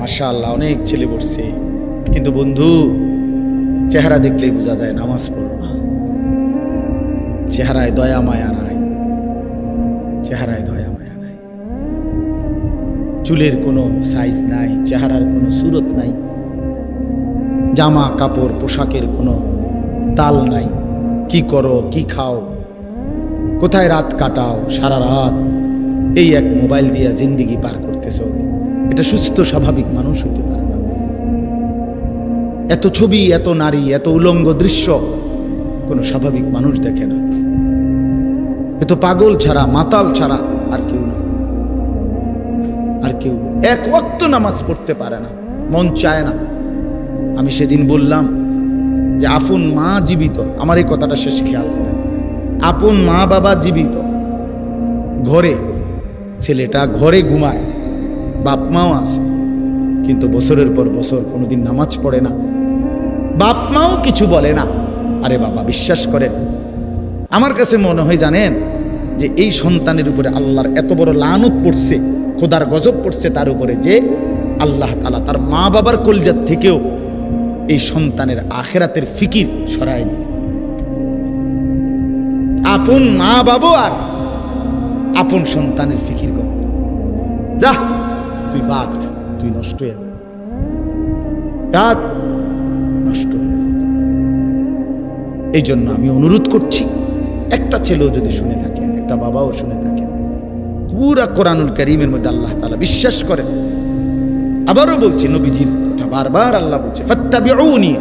মাশাআল্লাহ অনেক ছেলে পড়ছে, কিন্তু বন্ধু চেহারা দেখলেই বোঝা যায় নামাজ পড়ো না। চেহারায় দয়া মায়া নাই, চেহারায় দয়া মায়া নাই, চুলের কোনো সাইজ নাই, চেহারার কোনো সুরত নাই, জামা কাপড় পোশাকের কোনো তাল নাই। কি করো, কি খাও, কোথায় রাত কাটাও, সারা রাত এই এক মোবাইল দিয়া জিন্দিগি পার করতেছ। এটা সুস্থ স্বাভাবিক মানুষ হইতে পারে না। এত ছবি, এত নারী, এত উলঙ্গ দৃশ্য কোনো স্বাভাবিক মানুষ দেখে না। এত পাগল ছাড়া, মাতাল ছাড়া আর কেউ না, আর কেউ এক ওয়াক্ত নামাজ পড়তে পারে না, মন চায় না। আমি সেদিন বললাম যে আপন মা জীবিত, আমার এই কথাটা শেষ খেয়াল করেন, আপন মা বাবা জীবিত, ঘরে ছেলেটা ঘরে ঘুমায়, বাপ মাও আছে, কিন্তু বছরের পর বছর কোনোদিন নামাজ পড়ে না, বাপ মাও কিছু বলে না। আরে বাবা, বিশ্বাস করেন, আমার কাছে মনে হয় জানেন যে এই সন্তানের উপরে আল্লাহর এত বড় লানত পড়ছে, খোদার গজব পড়ছে তার উপরে, যে আল্লাহ তাআলা তার মা বাবার কলজাত থেকেও এই সন্তানের আখিরাতের ফিকির সরায় দিয়েছে। আপন মা বাবা আর আপন সন্তানের ফিকির কর, যা তুই বাদ, তুই নষ্ট হয়ে যা, নষ্ট হয়ে যা। এই জন্য আমি অনুরোধ করছি, একটা ছেলেও যদি শুনে থাকেন, একটা বাবাও শুনে থাকেন, পুরা কোরআনুল কারীমের মধ্যে আল্লাহ তাআলা বিশ্বাস করেন। আবারও বলছি, নবীজির কথা বারবার আল্লাহ বলছে, ফাত্তাবিউনি,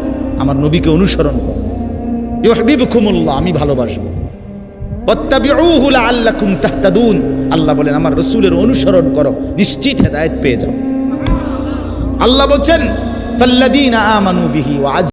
আমার নবীকে অনুসরণ করো, ইউহিব্বুকুমুল্লাহ, আমি ভালোবাসবো, ওয়াত্তাবিউহু লাআল্লাকুম তাহতাদুন, আল্লাহ বলেন আমার রাসূলের অনুসরণ করো, নিশ্চিত হেদায়েত পেয়ে যাও। আল্লাহ বলেন ফাল্লাযীনা আমানু বিহি ওয়া